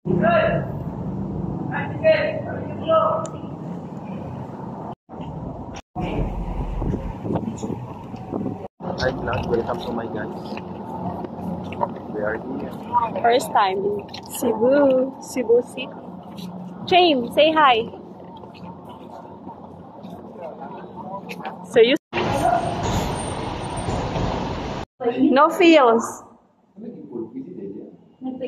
Hi vlog, welcome to my guys. We are here. First time in Cebu City. James, say hi. So you no feels.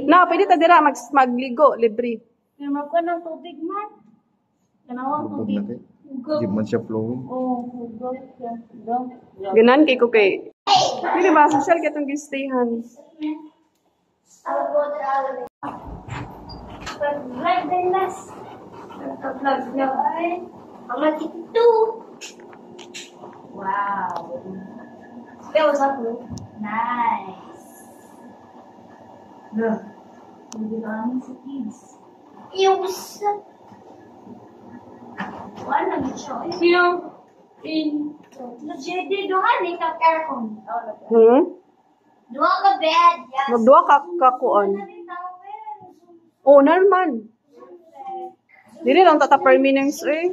No, pwede ta dira magligo libre. Naman ko ng tubig man. Kanawang tubig. Di man siya flowing. Oh, hugog yan. Ganan kay ko kay. Pili ba social katong gistayhan. Pag-vlog din nas. Pag-vlog na ay. Ang ito. Wow. That was up, bro. Nice. Bro. Hindi ka namin sa kids. Yung sa... Wala nang siya. Yung... Jadi doon ni ka aircon. Dua ka bed. Yes. Magduwa ka kuon. Oh, naman. Dili lang tata permanence eh.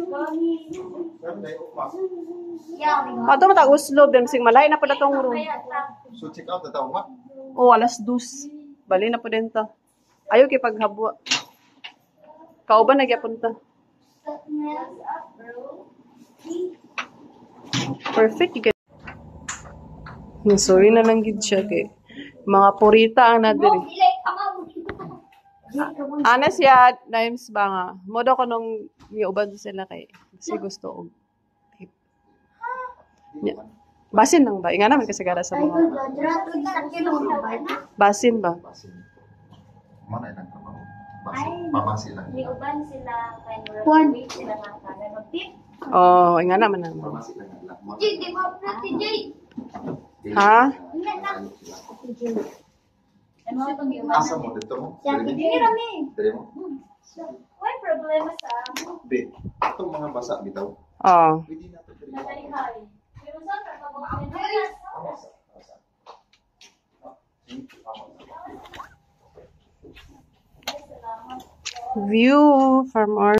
Ato matag uslob dem sing malay na pud atong room. So check out na tao ma? Oh, alas 2. Bali na pud denta. Ayo kay paghabwa. Kauban na gyapon ta. Perfect. Sorry na lang gid siya kay mga purita ang nadiri. Ana siya names ba nga. Modo ko nung miuban sila kay kasi gusto og tip. Basin lang ba? Inga naman kasi gara sa mga basin ba? Mana lang ka ba? Pamasi lang. Miuban sila kay Norway sila ng kanan ng tip. Oh, inga naman na. Pamasi lang. Di mo prati Jay. Ha? Asa mo dito mo? Dili rami. Dili mo? Why problema sa Be, itong mga basa bitaw. Oh. Pwede na to dili. Nagalihay. Pero sa pagkabuhat Basa. View from our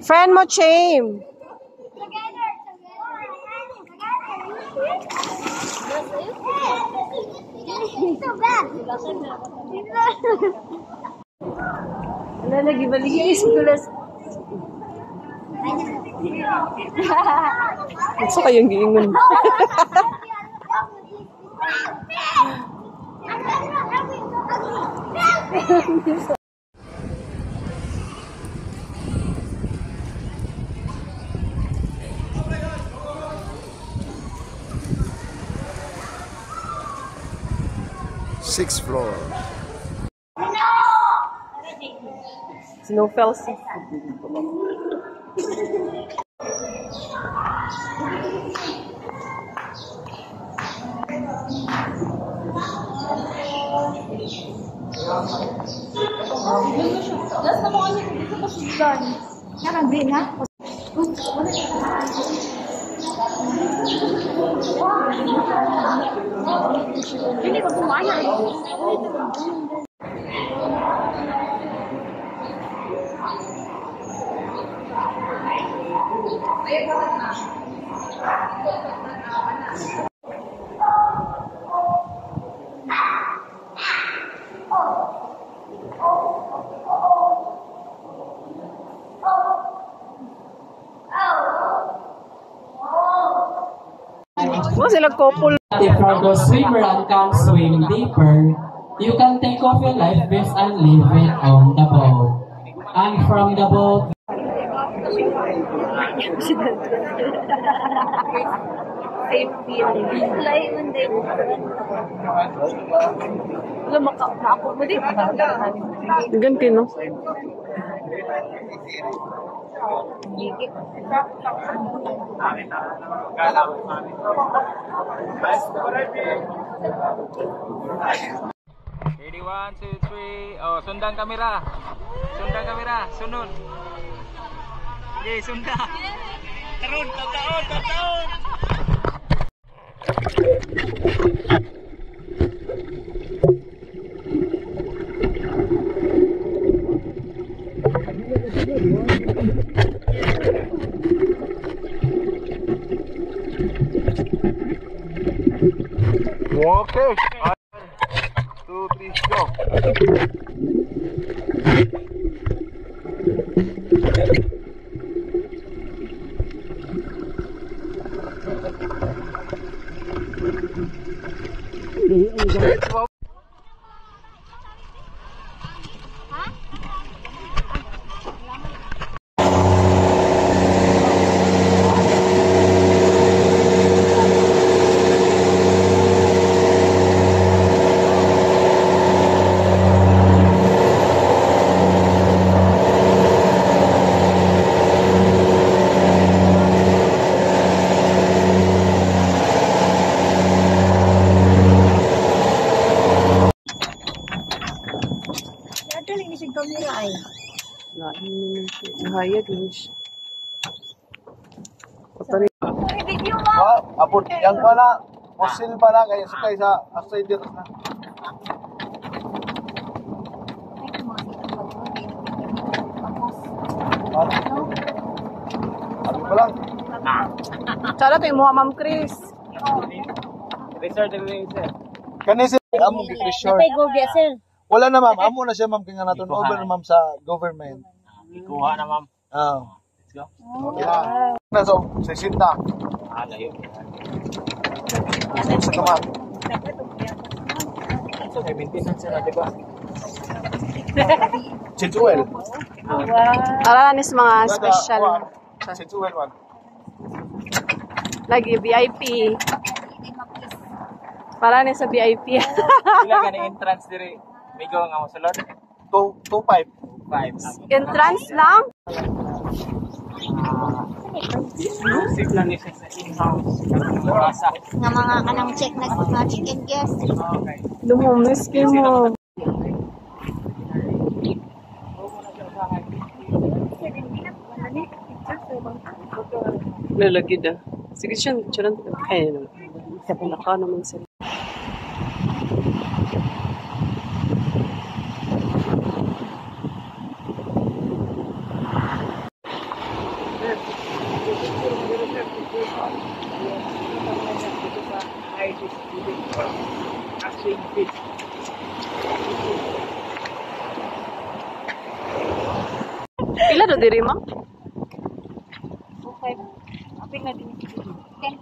friend mo, Chame. Ano lagi baligis kulas. Sa kayong giingon. Sixth floor. Snowfell Seafood. Just na mo ano dito pa sudan. Naka-green ha? Hindi ko kumaya. Mo sila nag-couple. If you're the swimmer and can't swim deeper, you can take off your life vest and leave it on the boat. And from the boat, Ganti, no? Ready, 1, 2, 3. Oh, sundang kamera. Sundang kamera. Sunod. Okay, sunda. Tarun, taon, taon. Okay. 2, 3, go. Nahayag lang siya. Abot yang pala, fossil pala kaya sakay sa Australia na. Ano pa lang? Sana ito yung mga Ma'am Chris. Resort din sir. Kani si amo gi Chris. Wala na ma'am, amo na siya ma'am kaya naton over na ma'am sa government. Ikuha na, ma'am. Let's go. Okay na. Na so, 60. Layo. Sa kaman. So, may maintenance na, di ba? Chinchuel. Aranis mga special. Chinchuel man. Lagi VIP. Para ni sa VIP. Sila gani entrance diri. Migo nga mo sulod. 2.5. 5. Entrance lang? Six lang isa sa in-house. Basa. Nga mga kanang check na sa chicken guest. Okay. Lumumis kayo mo. Lalagi na. Sige siya, siya lang. Ay, naka naman sila. Pila do diri ma? Okay. Aping na din. 10,000.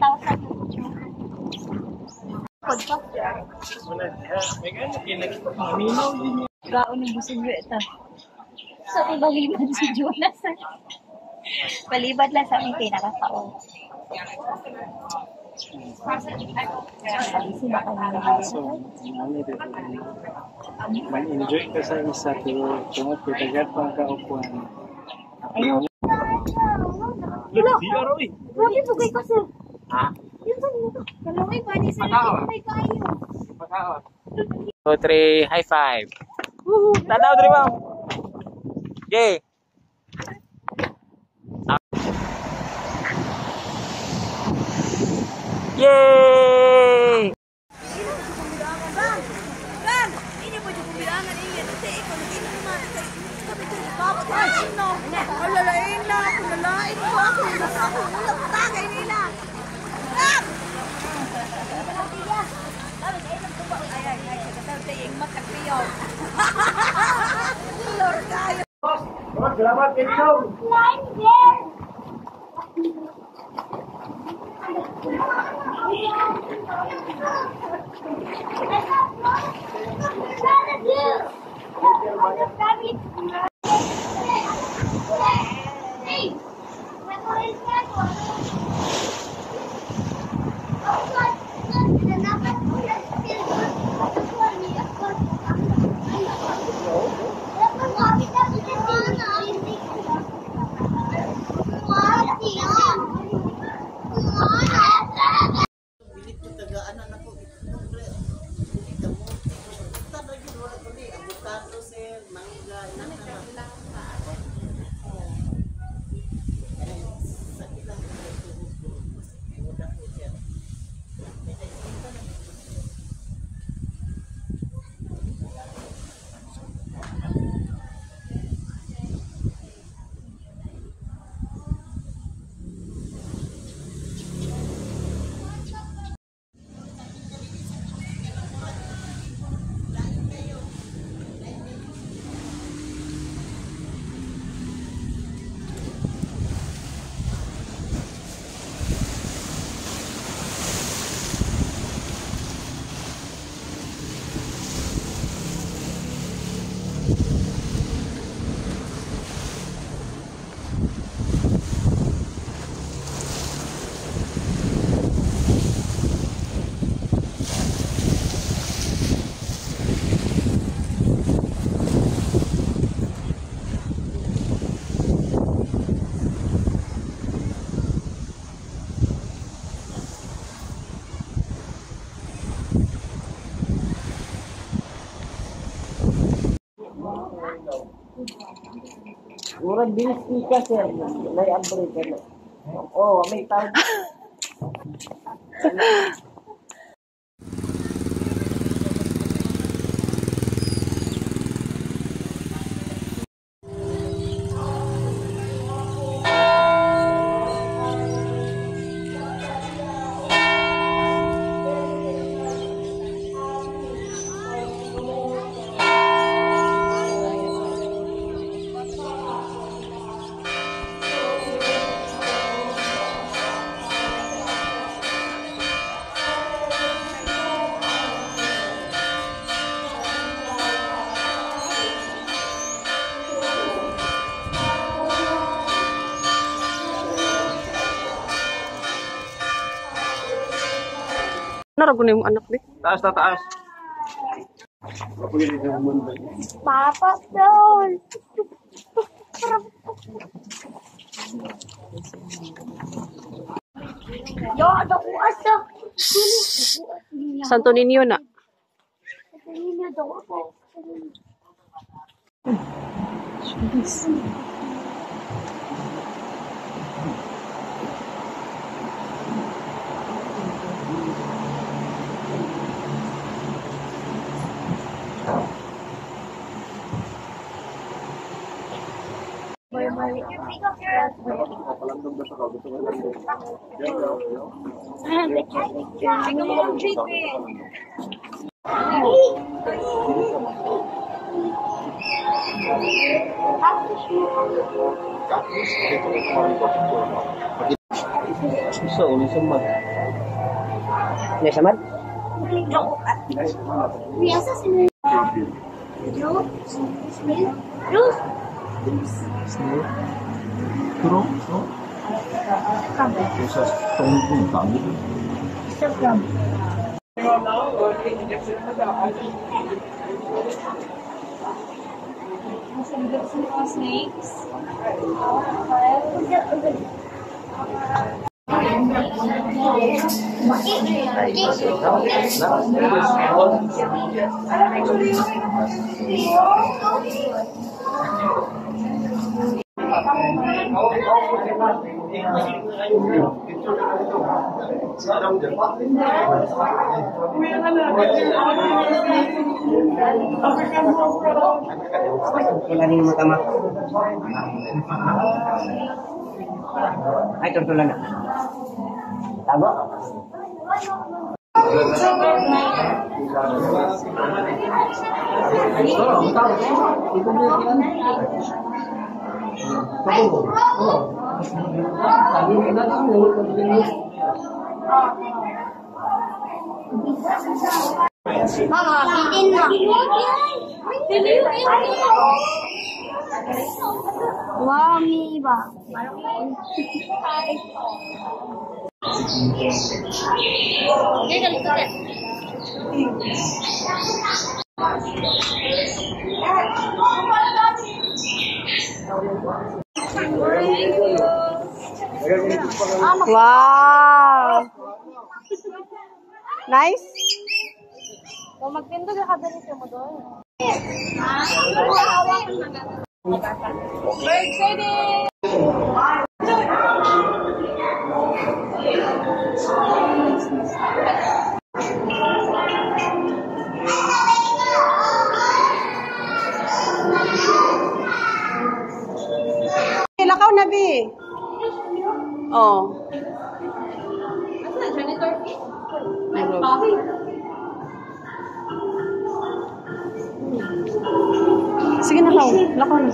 Gaon ng busog ta. So, ibalibad si Jonas. Palibad lang sa aming pinakataon. Man-enjoy ka sa isa pero tungod ko tagat pang kaupuan. Ayun. Grabe po kayo sir. Ha? Yun sa nito. Kalaway pa ni sir. May kayo. 2, 3, high five. Tanaw diri ma'am. Okay. Yay! Salamat kayo. Line there. Murag bilis ka sir, may abri ka na. Oh, may tawag. Narago na yung anak, be. Taas na taas. Papa doon. Yo, ada kuas ah. Santo Niño na. Ini ada apa? Biasa sih. Snakes. Tulanin mo tama. Ay, tutulan na. Tago. Mama, bitin na. Wow, may iba. Wow! Nice? Kung magpindog ka dito mo doon. Lakaw na, Bi. Oh. Sige na, Lakaw. Lakaw na.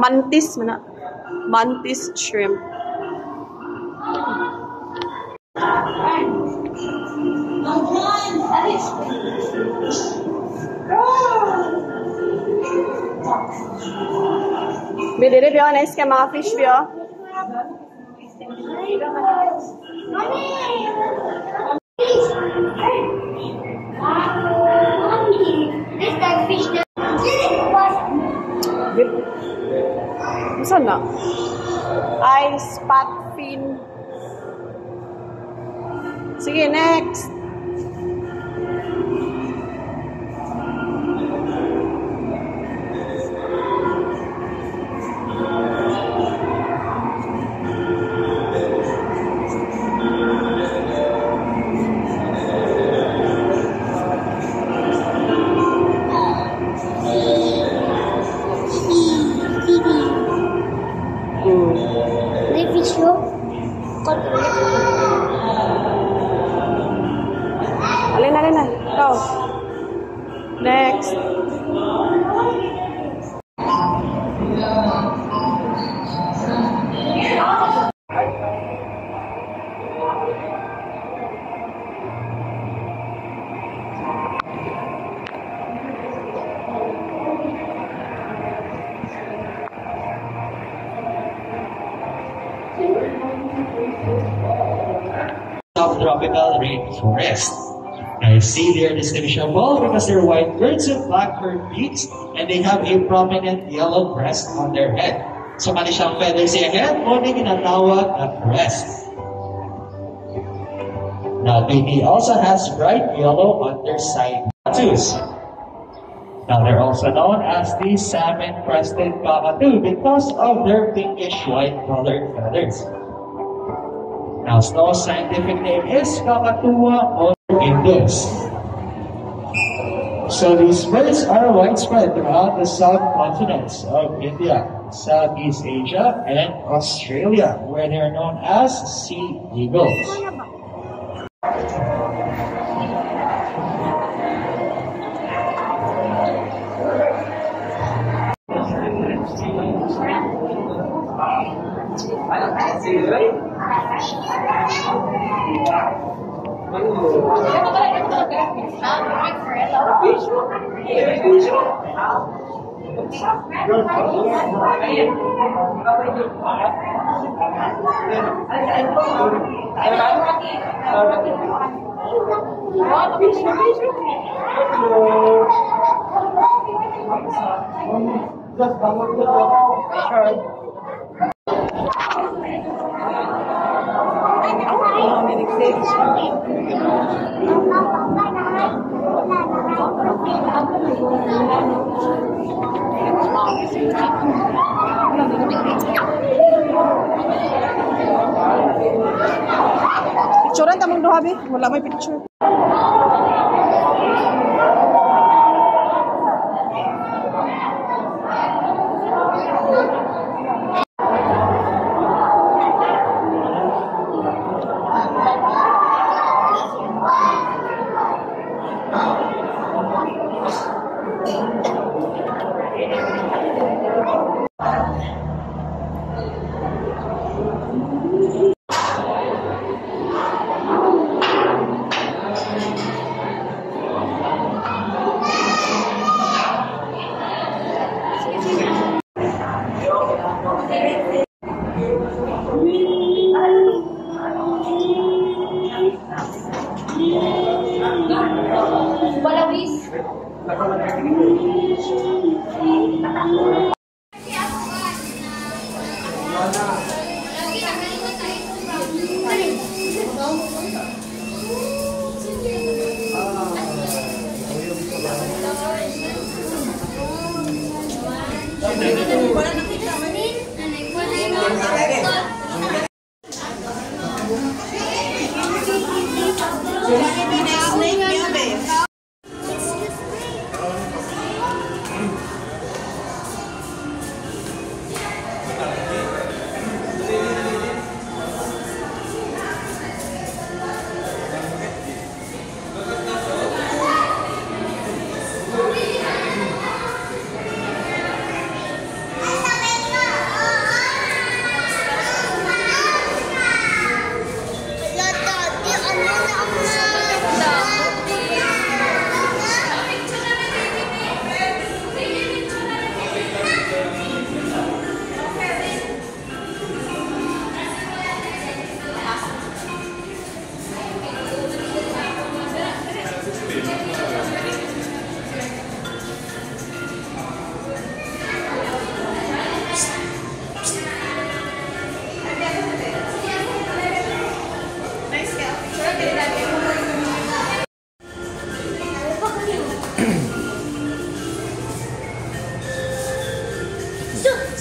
Mantis mo na. Mantis shrimp. Bidiri, Bio. Nice ka mga fish, Bio. This that fish. Saan na? Ice pot fin. Sige, next. May fish yun. Alin na. Go. Next. Subtropical rainforest. I see they're distinguishable because they're white birds with black-furred beaks and they have a prominent yellow crest on their head. So mali siyang feathers sa head, o na ginatawag na crest. Now, baby also has bright yellow underside tattoos. Now, they're also known as the salmon-crested cockatoo because of their pinkish-white colored feathers. Now, Snow's scientific name is Cockatoo indus. So these birds are widespread throughout the subcontinents of India, Southeast Asia, and Australia, where they are known as sea eagles. Picturean tamang duha, Bi. Wala may picture.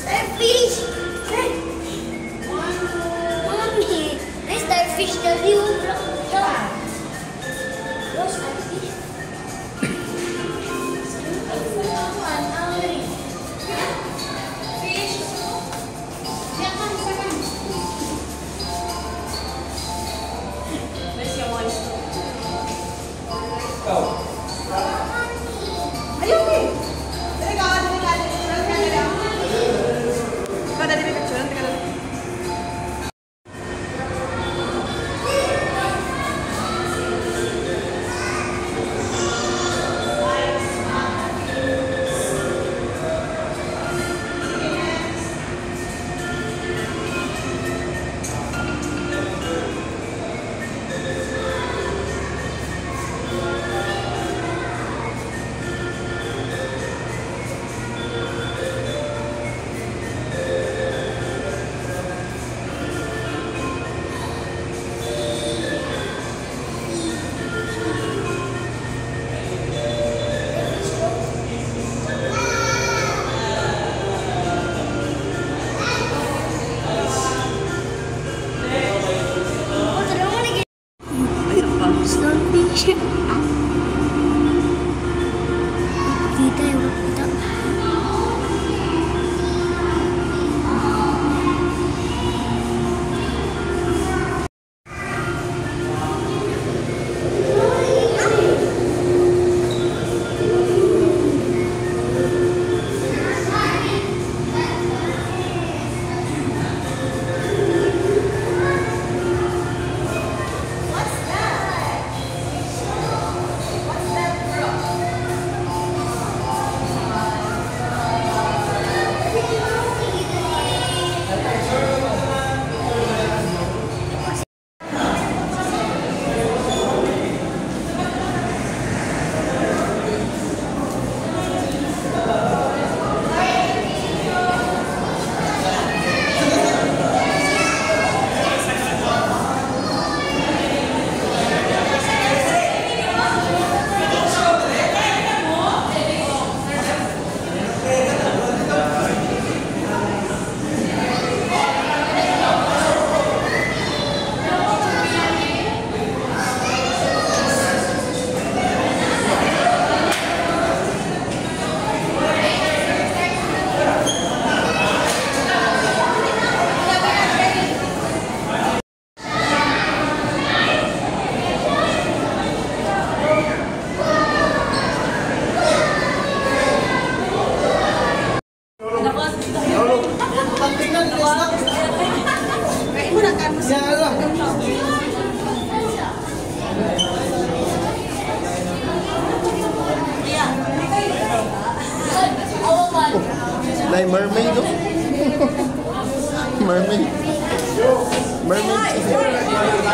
Starfish! Mommy, may starfish na rin. Starfish. Kita yang kita. Like mermaid, no? Mermaid. Mermaid.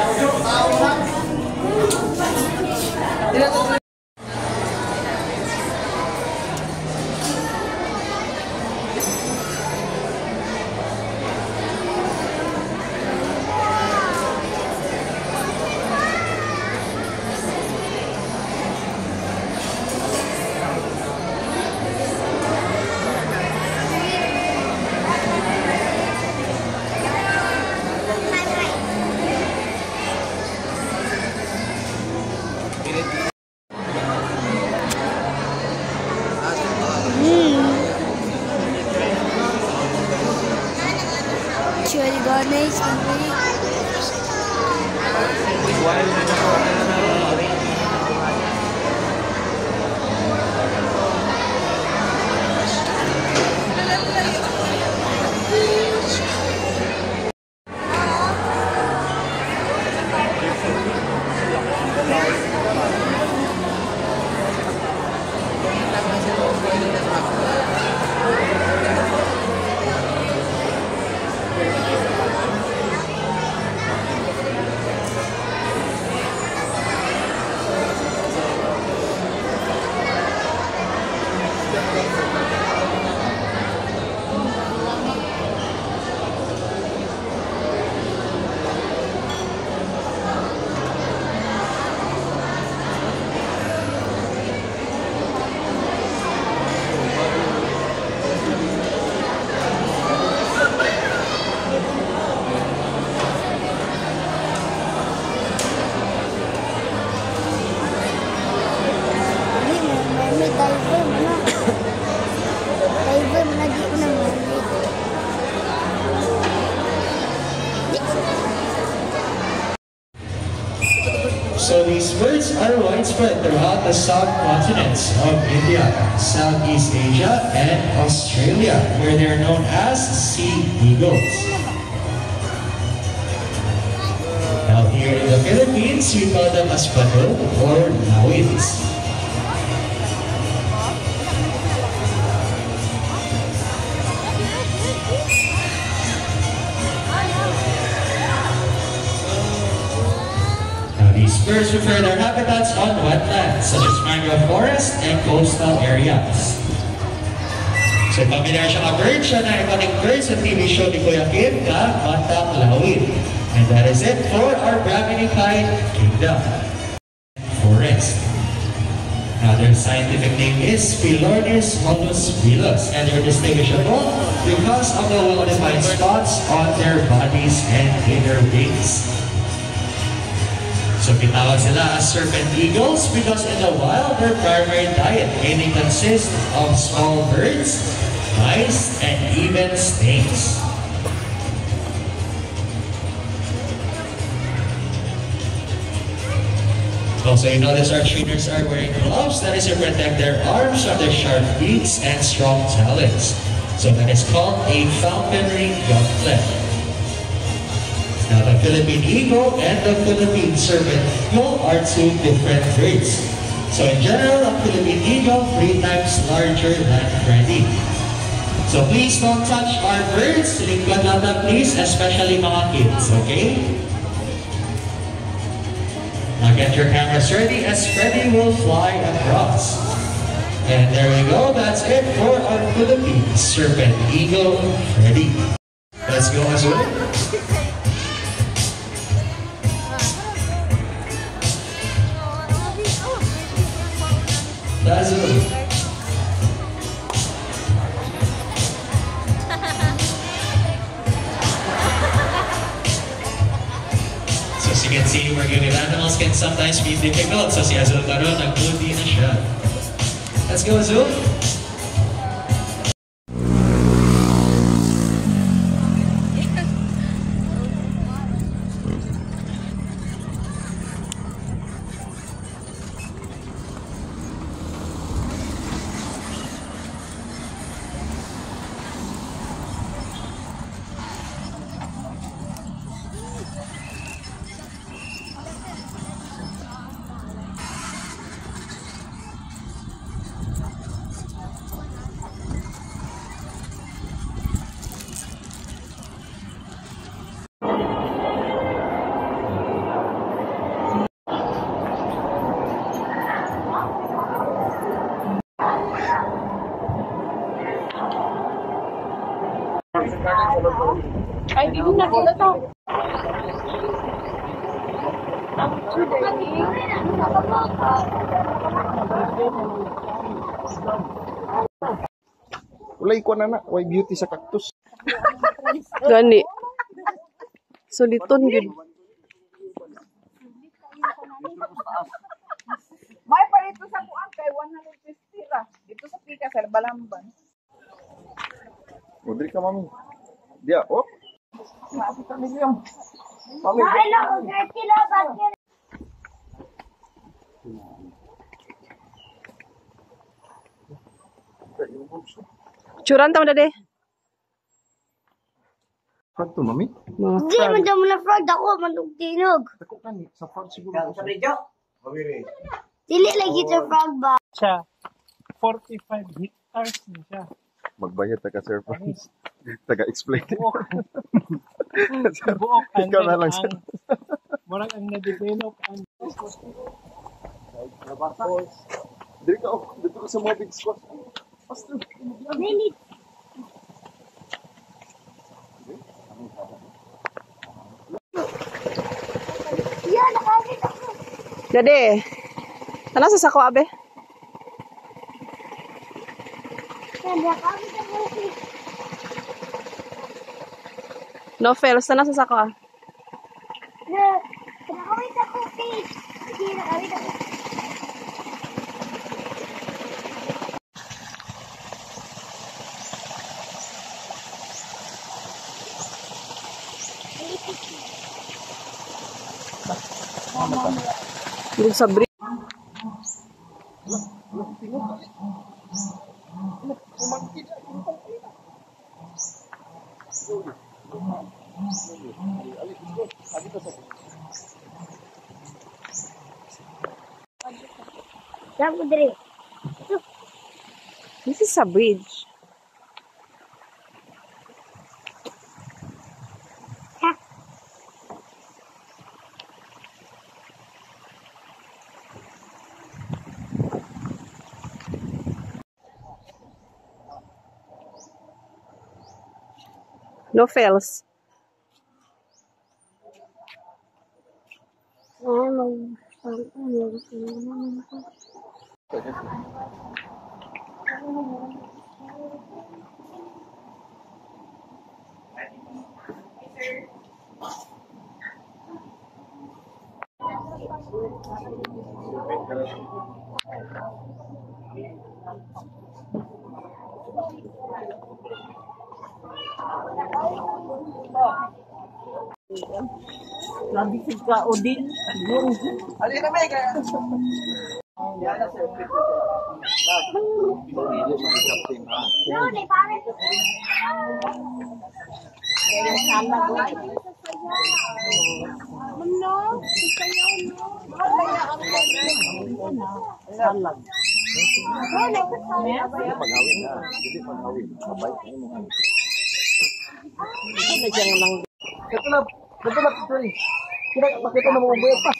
So these birds are widespread throughout the subcontinents of India, Southeast Asia, and Australia, where they are known as sea eagles. Now here in the Philippines, we call them as pato or lawins. These birds prefer their habitats on wetlands, such as mangrove forest and coastal areas. So familiar siya ka bird, siya na iconic bird sa TV show ni Kuya Kim na Batang Lawin. And that is it for our Brahminified Kingdom Forest. Now their scientific name is Philornis molusvillus, and they're distinguishable because of the well-defined spots on their bodies and inner wings. So kitawag sila as serpent eagles because in the wild, their primary diet mainly consists of small birds, mice, and even snakes. Also, you notice our trainers are wearing gloves. That is to protect their arms from their sharp beaks and strong talons. So that is called a falconry gauntlet. Now, the Philippine eagle and the Philippine serpent eagle are two different breeds. So, in general, the Philippine eagle 3 times larger than Freddy. So, please don't touch our birds. Lingkod lang please, especially mga kids, okay? Now, get your cameras ready as Freddy will fly across. And there we go. That's it for our Philippine serpent eagle, Freddy. Let's go, Azul. Azul. So as you can see, working with animals can sometimes be difficult. So si Azul karon nag-moody na siya. Let's go, Azul. Ay, hindi na ko to. Walay ko na way beauty sa cactus. Gani. Suliton yun. May parito sa kuan kay 150 ra. Dito sa Pika sa Balamban. Udri ka mami. Dia, oh. Mami. Curan tama dade. Frog to, mami? Hindi, man na frog. Ako, manugtinog. Ako kan, sa frog siguro. Dili lagi sa frog ba? Siya, 45 hectares na siya. Magbayad ka, Sir Franz. Taga-explain. Buok. Ikaw na lang siya. Murag ang na-develop ang Diri ka, oh. Dito ka sa mga big squash. Pastor. Minit. Yan, nakakit ako. Dade. Ano sa sako abe? Yan, nakakit ako. No fails na sa sako ah. Nakakit ako, fish. Hindi, nakakit ako. Yung sa bridge. This is a bridge. No fails. Nabisig ka, Odin. Alin na may kaya. Salag. Pag-awin na. Hindi pag-awin. Mabait na mo. Ito na, sorry. Pakita na mo buhay pa.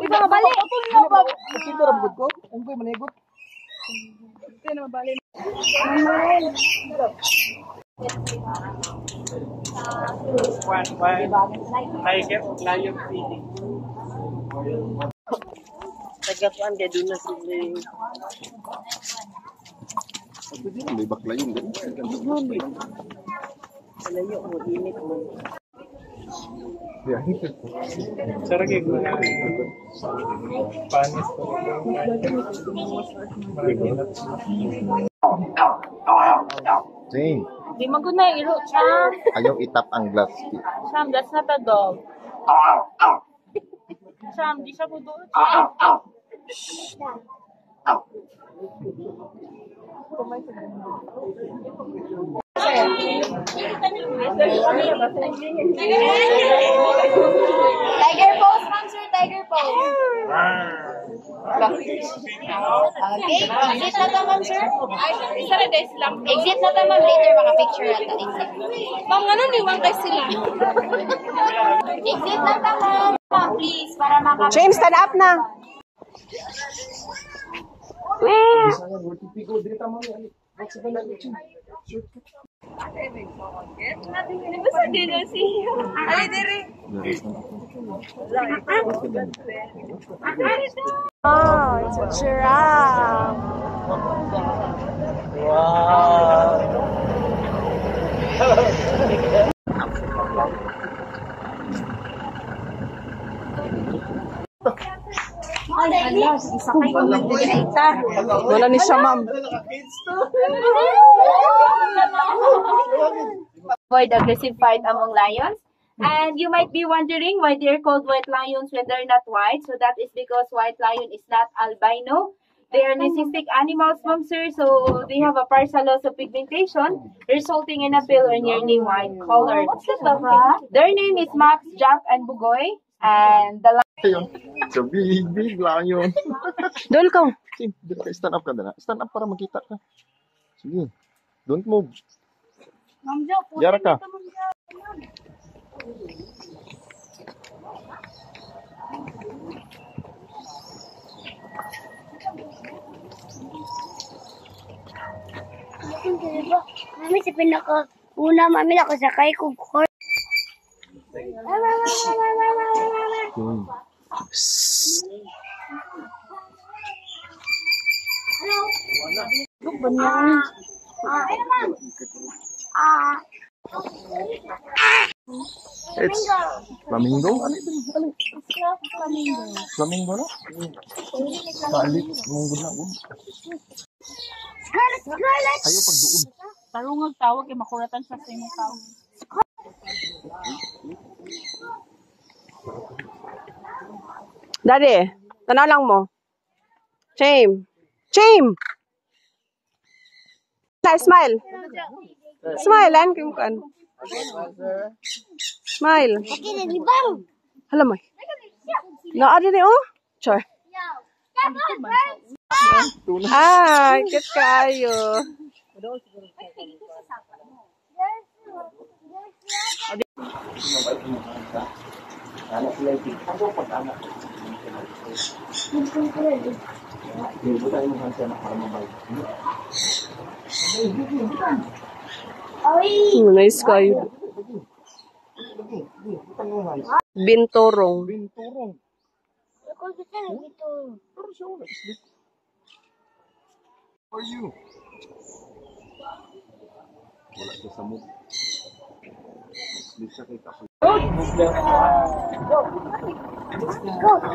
Iba mabalik. Pakita na bugod ko. Ang buhay manigot. Ito na mabalik. Tiger Lion feeding. Tagapuan dia doon na sila. May bakla yun. Malayo mo, init mo. Sarap kayo guna. Panis ko. Sing. Di magod na iro, Cham. Ayaw itap ang glass. Cham, that's not a dog. Cham, di siya budo. Tiger pose, ma'am sir, tiger pose. Okay, exit na ta, ma'am sir. Exit na ta, ma'am, later maka-picture na ta. Exit. Ma'am, ano ni Mang kay sila? Exit na ta, ma'am. Ma'am, please, para maka- James, stand up na. Basta din na siya. Ay, dire. Oh, it's a giraffe. Ay, ala, isa kayo mag-data. Wala ni siya, ma'am. Avoid aggressive fight among lions. And you might be wondering why they're called white lions when they're not white. So that is because white lion is not albino. They are necystic animals, ma'am sir. So they have a partial loss of pigmentation, resulting in a pale or nearly white color. Their name is Max, Jack, and Bugoy. And the So big lion. Doon ka. Sing, stand up ka na. Stand up para makita ka. Sige. Don't move. Ma'am Jo, Yara ka. Mami, sa pinaka-una, mami, nakasakay ko. It's flamingo. Ano ito? Flamingo na? Balik. Munggo na. Ayaw pag doon. tarungag tawag kay makuratan sa imong tao. Daddy, tanaw lang mo. Shame. Shame! Smile. Smile, lan kayo kan. Smile. Hala mo. Naada ni oh. Char. Ah, kit kayo. Nice kayo. Binturong. Binturong. For you. Wala siya sa mood.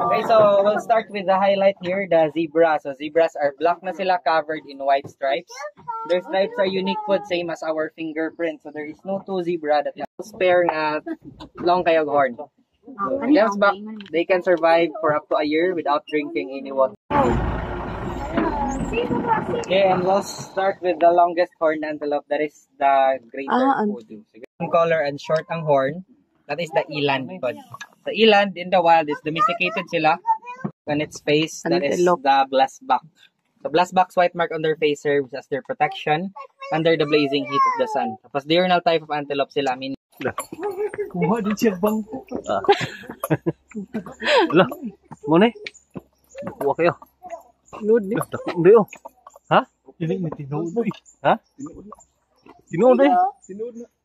Okay, so we'll start with the highlight here, the zebra. So zebras are black na sila, covered in white stripes. Their stripes are unique food, same as our fingerprint. So there is no two zebra that have spare long kayog horn. Yes, but they can survive for up to a year without drinking any water. Okay, and we'll start with the longest horned antelope, that is the greater kudu. So, color and short ang horn, that is the eland. The eland in the wild is domesticated sila. On its face, that is the glassback. The glassback's white mark on their face serves as their protection under the blazing heat of the sun. Tapos diurnal type of antelope sila, meaning Kuha din siya bangko. Wala. Mo ni. Kuha kayo. Load ni. Hindi oh. Ha? Ini may tinood mo. Ha? Tinood eh.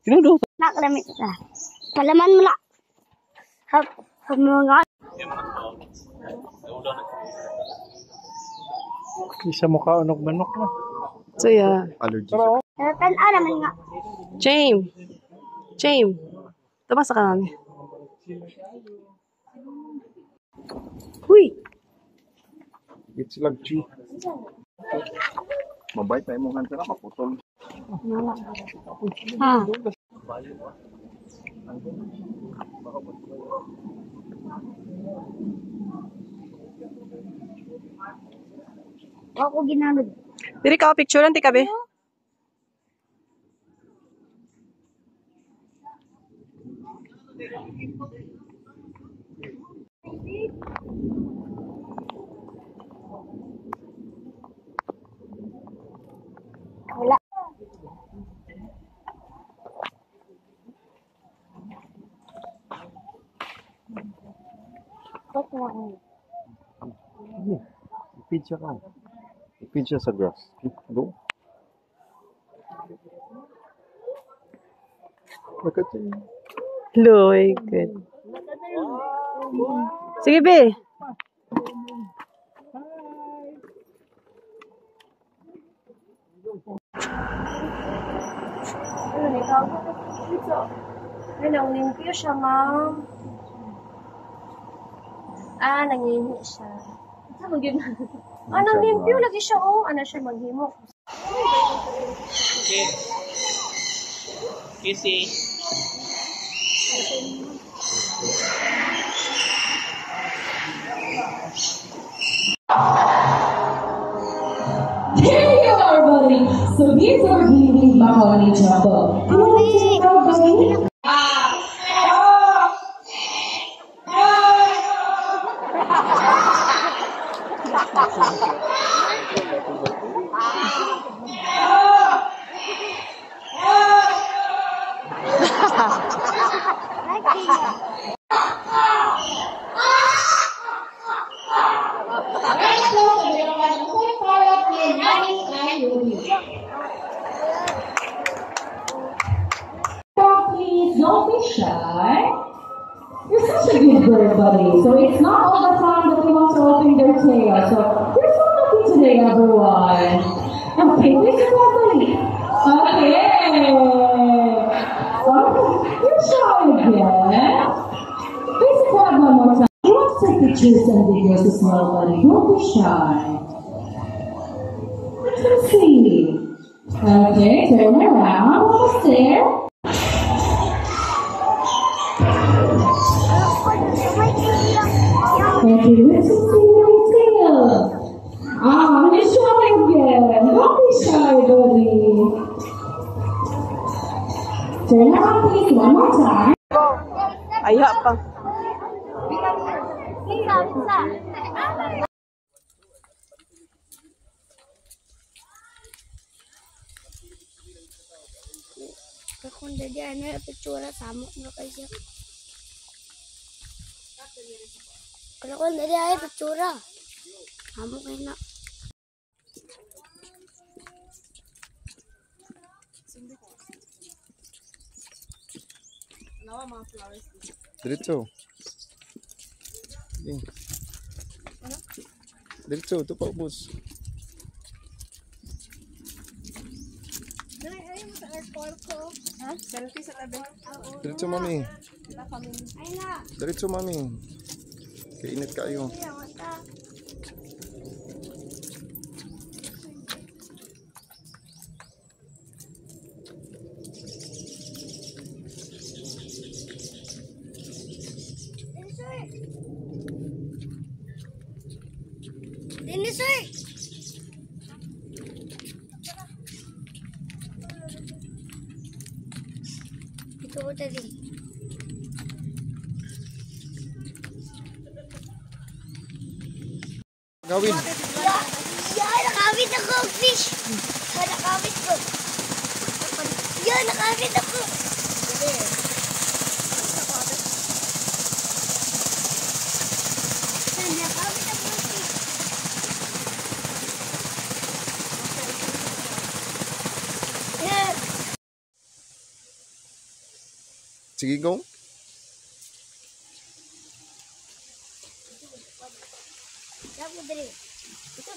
Tinood. Nakalamit ka. Palaman mo na. Hap mga. Isa mo ka unog manok na. So yeah. Allergy. Tan-a naman nga. Shame. Shame. Tabasa ka namin. Huy. It's like chew. Mabait na imong hansa na kaputol. Ha. Ako ginamit. Diri ka picture anti ka be. Wala. Ipid siya ka. Ipid siya sa grass. Go. Look at you. Loy, good. Sige be. Nanglimpyo siya, ma'am. Nangihingi siya. Saan yun? Nanglimpyo lagi siya, oh. Ano siya maghimo? Okay. Kissy. There you are, buddy. So these are bleeding macaroni jumbo. You want to take out, buddy? Please don't be shy. You're such a good bird, buddy. So it's not all the time that we want to open their tail. So you're so lucky today, everyone. Okay, please sit down, buddy. Okay. You're shy again. Please sit down one more time. You want to take pictures and videos as well, buddy. Don't be shy. Let's see. Okay, turn around. Almost there. Thank you. Let's see your tail. Let me show you again. Don't be shy, buddy. Turn around, please, one more time. Aya pa. Kung jadi ana pictura sama mo kasi. Kalau kung jadi ay pictura. Amo kay na. Nawa mga flowers. Diretso. Diretso, ito pa ubos. Ha? Selfie sa tabi. Diretso, mami. Diretso, mami. Kainit kayo. Dinosaur! Ito ko tadi. Gawin. Nakawit ako, fish! Nakawit ko. Nakawit ako. Nakawit ako, fish. Sige, go. Dapat dari. Ito.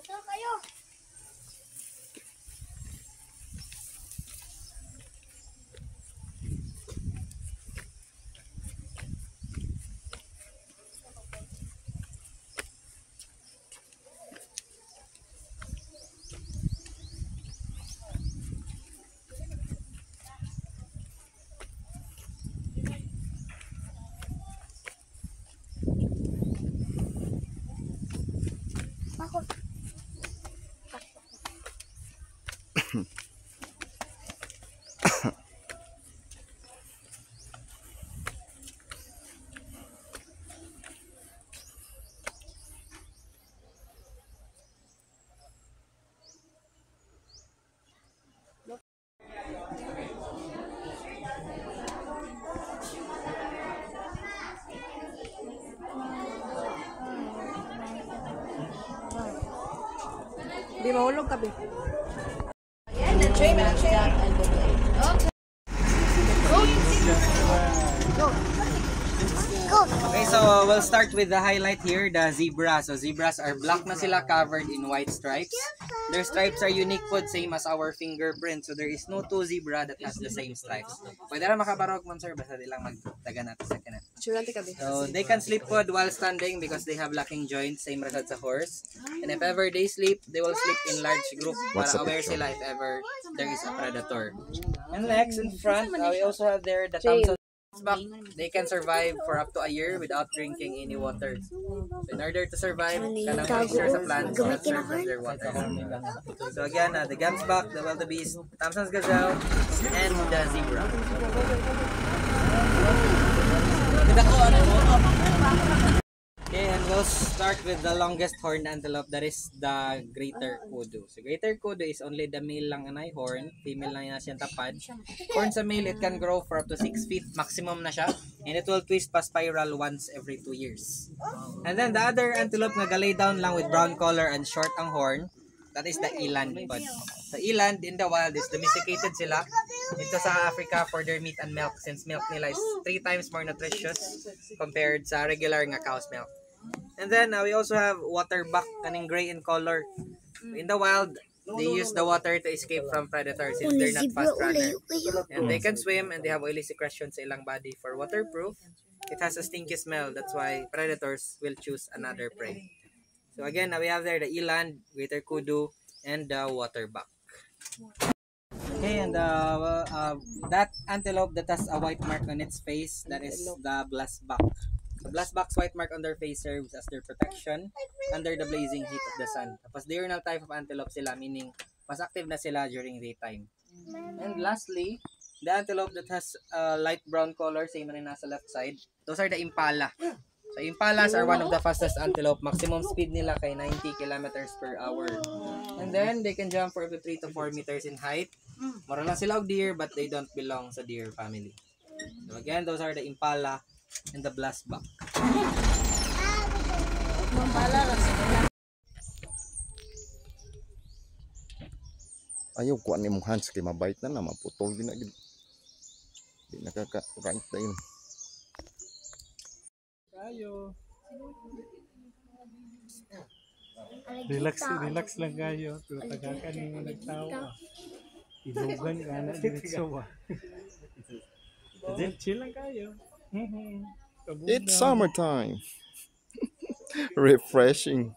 Ito kayo. Ako. Di mahulog ka, be. Okay, so we'll start with the highlight here, the zebra. So zebras are black na sila, covered in white stripes. Their stripes are unique po, same as our fingerprint. So there is no two zebra that has the same stripes. Pwede lang makabarog mo, sir, basta di lang magtaga natin sa kanan. So they can sleep pod while standing because they have locking joints, same result sa horse. And if ever they sleep, they will sleep in large group para aware sila if ever there is a predator. And next in front, we also have there the Thompson back. They can survive for up to a year without drinking any water. So in order to survive, kailangan moisture sa plants that serve as their water. So again, the Gamsbok, the wildebeest, Thompson's gazelle, and the zebra. Okay, and we'll start with the longest horned antelope, that is the greater kudu. So greater kudu is only the male lang anay horn, female lang na siyang tapad. Horn sa male, it can grow for up to 6 feet, maximum na siya. And it will twist pa spiral once every 2 years. And then the other antelope nga galay down lang with brown color and short ang horn, that is the eland pod. The eland in the wild is domesticated sila dito sa Africa for their meat and milk, since milk nila is 3 times more nutritious compared sa regular nga cow's milk. And then we also have waterbuck, kaning gray in color. In the wild, they use the water to escape from predators since they're not fast runners. And they can swim and they have oily secretion sa ilang body. For waterproof, it has a stinky smell. That's why predators will choose another prey. So again, we have there the eland, greater kudu, and the waterbuck. Okay, and that antelope that has a white mark on its face, that is the blessbuck. The blessbuck's white mark on their face serves as their protection under the blazing heat of the sun. Tapos diurnal type of antelope sila, meaning mas active na sila during daytime. And lastly, the antelope that has a light brown color, same na rin nasa left side, those are the impala. So impalas are one of the fastest antelope. Maximum speed nila kay 90 kilometers per hour. And then they can jump for up to 3 to 4 meters in height. Mura lang sila og deer, but they don't belong sa deer family. So again, those are the impala and the blessbuck. Ayaw kuan ni mong hands kay mabait na maputol din na gid. Di nakaka-right na yun. Kayo. Relax lang kayo. Pero tagakan mo nagtawa. Ilugan ka na diretso ba. Chill lang kayo. It's summertime. Refreshing.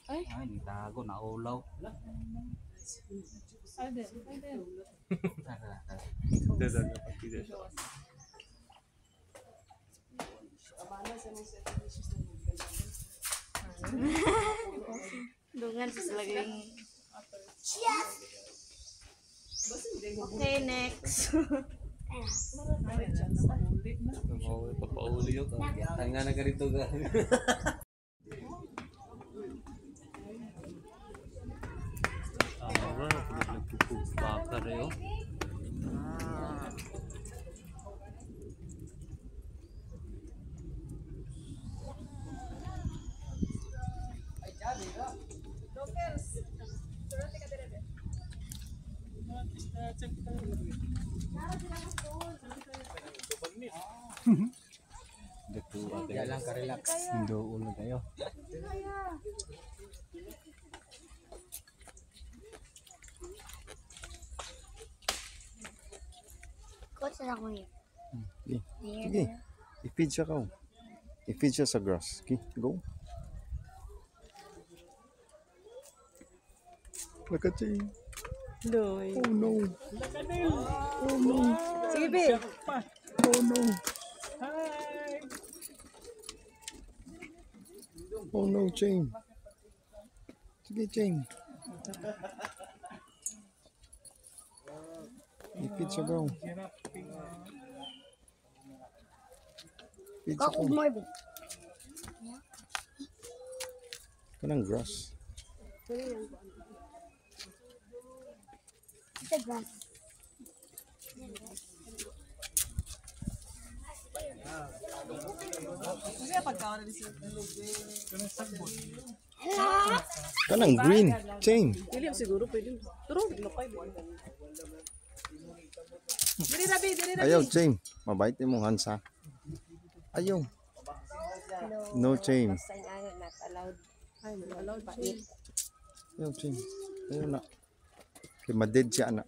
Ay, tago na ulaw. Dungan sa laging. Okay, next. Papauli yun. Tanga na ganito ka. Bakar yun. Yan lang ka-relax. Hindi ulo kayo. Coach na ako yun. Sige. I-feed siya ka. I-feed siya sa grass. Okay, go. Look at you. Doy. Oh no. Oh no. Sige, be. Oh no. Hi. Oh no, Chain. Sige, Chain. I-feed siya ka. Feed siya ka. Kanang grass. The grass. Kanang green. Chain. Dili siguro pwede. Turo, lokay mo. Dili rabi. Ayaw, Chain. Mabait yung mong hands, ha? Ayaw. No, Chain. Ay, not allowed. Ayaw, Chain. Ayaw na. Kaya madid siya, anak.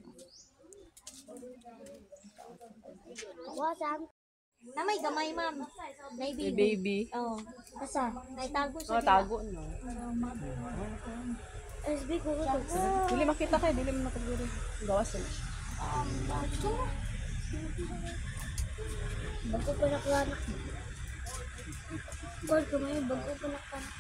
Na may gamay, ma'am. May baby. Oh. Asa? Naitago siya. Oh, tago no. SB ko to. Dili makita kay, dili mo nakaguro. Gawas na. Bago pa nakalanak. Kol ko may bago pa nakalanak.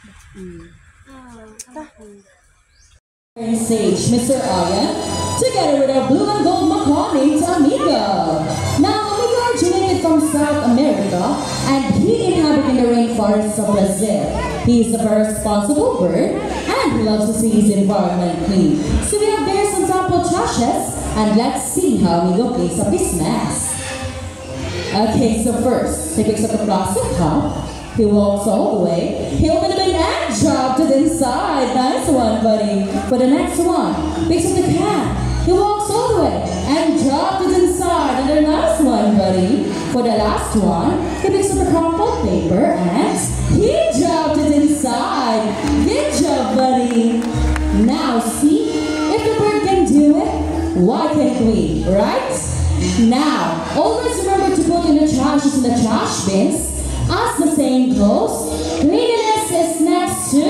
Sage, Mr. Ian, together with our blue and gold Macaulay Amigo. Now, Amigo originated from South America and he inhabited the rainforests of Brazil. He is a very responsible bird and he loves to see his environment clean. So we have there some sample trashes and let's see how Amigo plays up his mask. Okay, so first, he picks up a plastic cup. He walks all the way. He opened a big egg drop to the inside. Nice one, buddy. For the next one, picks up the cat. He walks all the way and drops it inside. And the last one, buddy. For the last one, he picks up a crumpled paper and he dropped it inside. Good job, buddy. Now, see? If the bird can do it, why can't we, right? Now, always remember to put in the trashes in the trash bins. As the saying goes, cleanliness is next to...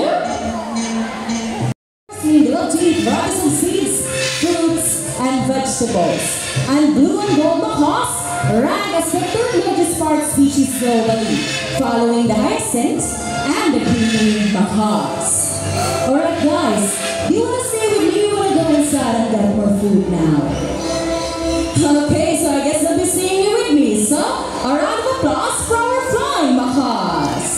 They love to eat rice and seeds, fruits, and vegetables. And blue and gold macaws rank as the third largest part species globally, following the hyacinth and the green macaws. Alright guys, do you want to stay with me? You want to go inside and get more food now? Okay, so I guess I'll be seeing you with me. So, a round of applause for our flying macaws.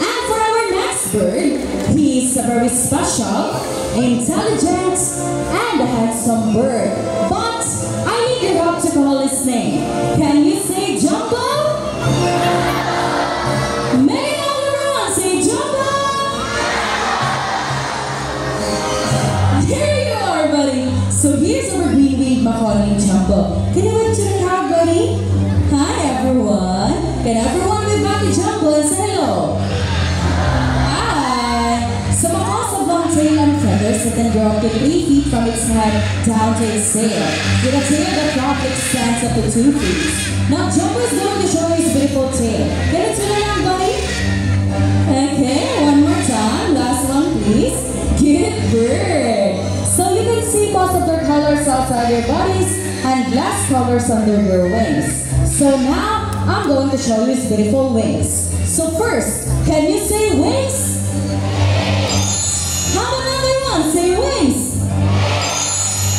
And for our next bird, he's a very special, intelligent, and a handsome bird. But I need your help to call his name. Can you say Jumbo? Make it all around, say Jumbo! Here you are, buddy. So here's our green-winged macaw named Jumbo. Can you wave to the crowd, buddy? Hi, everyone. Can everyone wave back to Jumbo and say hello? So macaws have long tail and feathers that can grow up to 3 feet from its head down to its tail, with a tail that roughly extends up to 2 feet. Now Jumbo is going to show his beautiful tail. Can you turn around, buddy? Okay, one more time. Last one, please. Good bird. So you can see most of their colors outside their bodies and glass colors under their wings. So now I'm going to show you his beautiful wings. So first, can you say wings? How about another one? Say wings.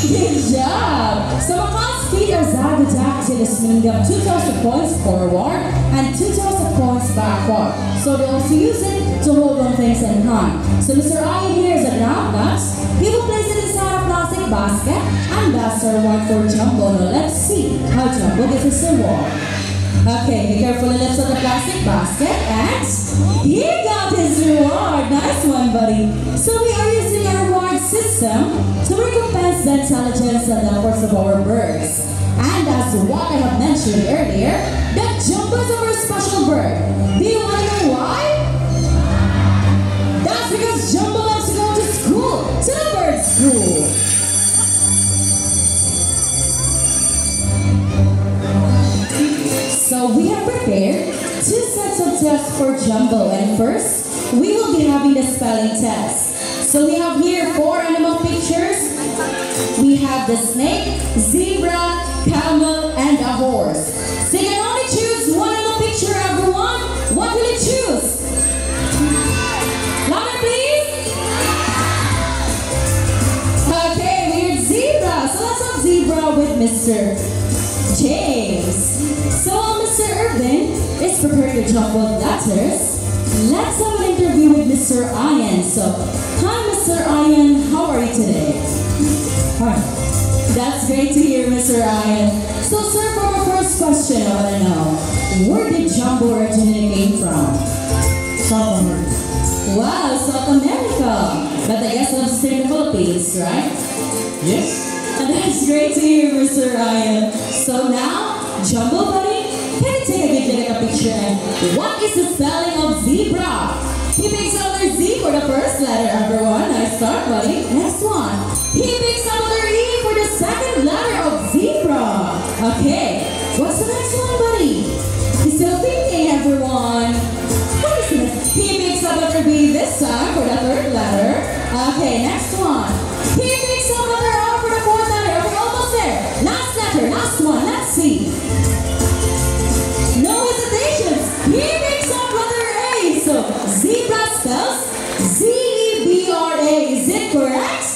Good job. So macaws' feet are zygodactylous, meaning they have 2 toes of points forward and 2 toes of points backward. So they also use it to hold on things in hand. So Mr. Ian here is a groundnut. He will place it inside a plastic basket, and that's our reward for Jumbo. Now let's see how Jumbo gets his reward. Okay, be careful and lift up the plastic basket, and he got his reward. Nice one, buddy. So we are using our reward system to recompense the intelligence and efforts of our birds. And as what I have mentioned earlier, that Jumbo is a very special bird. Do you want to know why? That's because Jumbo loves to go to school, to the bird school. So we have prepared 2 sets of tests for Jumbo, and first we will be having the spelling test. So we have here 4 animal pictures. We have the snake, zebra, camel, and a horse. So you can only choose 1 animal picture, everyone. What will you choose? Louder, please. Okay, we're zebra. So let's have zebra with Mr. James. So Mr. Irvin is prepared to jump with letters. Let's have an interview with Mr. Ian. So, hi Mr. Ian, how are you today? Hi. That's great to hear, Mr. Ian. So sir, for our first question, I want to know, where did Jumbo originally came from? South America. Wow, South America. But I guess it'll stay in the Philippines, right? Yes. And that's great to hear, Mr. Ian. So now, Jumbo buddy, can you take a good look at the picture and what is the spelling of zebra? He picks another Z for the first letter, everyone. Nice start, buddy. Next one. He picks another E for the second letter of zebra. Okay, what's the next one, buddy? He's still thinking, everyone. What is this? He picks another B this time for the third letter. Okay, next one. He picks another R for the fourth letter. We're almost there. Last letter, last one. Let's see. No hesitations. He picks up letter A. So zebra spells Z-E-B-R-A. Is it correct?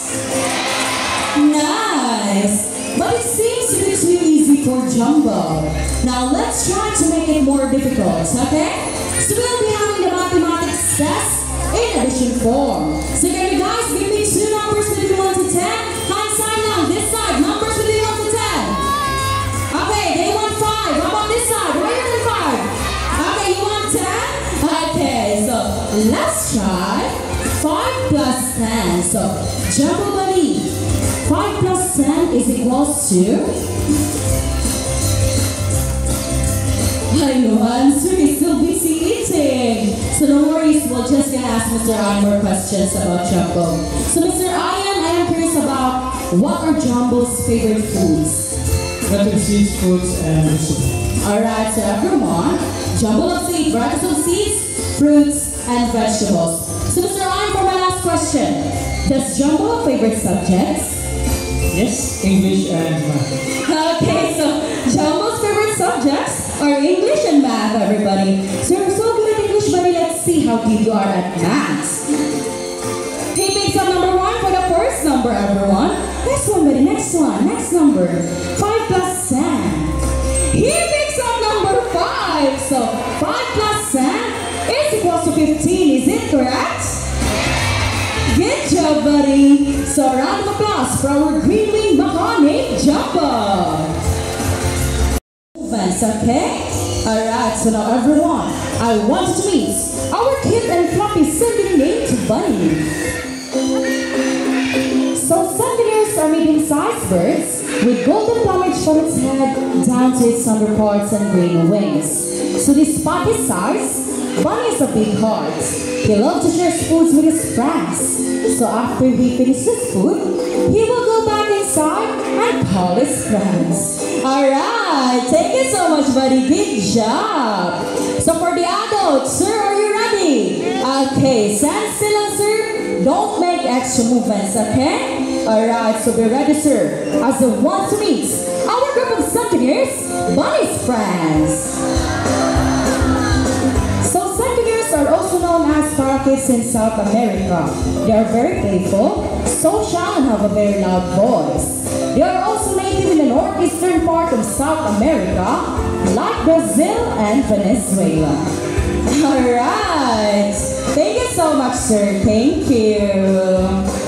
Nice. But it seems to be too easy for Jumbo. Now let's try to make it more difficult, okay? So we'll be having the mathematics test in addition form. So can you guys give me 2 numbers between 1 to 10? Hand sign now, this side, numbers between 1 to 10. Okay, they want 5. How about this side? Where are the 5? Okay, you want 10? Okay, so let's try 5 plus 10. So Jumbo buddy, 5 plus 10 is equals to... I know, answer is still busy eating. So no worries, we're just gonna ask Mr. Ian more questions about Jumbo. So Mr. Ian, I am curious about what are Jumbo's favorite foods? Rather seeds, fruits, and vegetables. Alright, so everyone, Jumbo loves to eat varieties of seeds, fruits, and vegetables. So Mr. Ian, for my last question, does Jumbo have favorite subjects? Yes, English and math. Okay, so Jumbo's favorite subjects are English and math, everybody. So you're so good at English, buddy. Let's see how good you are at math. He picks up number 1 for the first number, everyone. Next one, buddy. Next one. Next number. 5 plus 10. He picks up number 5. So 5 plus 10 is equals to 15. Is it correct? Good job, buddy. So a round of applause for our greenwing mahoney Jumbo. Okay? Alright, so now everyone, I want you to meet our cute and fluffy sibling named Bunny. So Sandiniers are medium-sized birds with golden plumage from its head down to its underparts and green wings. So despite his size, Bunny is a big heart. He loves to share his foods with his friends. So after he finishes food, he will go back inside and call his friends. Alright, thank you so much, buddy. Good job. So for the adults, sir, are you ready? Okay, stand still, sir. Don't make extra movements, okay? Alright, so be ready, sir. As the one to meet our group of Sandiniers, Bunny's friends. So Sandiniers are also known as parakeets in South America. They are very playful, social, and have a very loud voice. They are also native in the northeastern part of South America, like Brazil and Venezuela. Alright, thank you so much, sir. Thank you.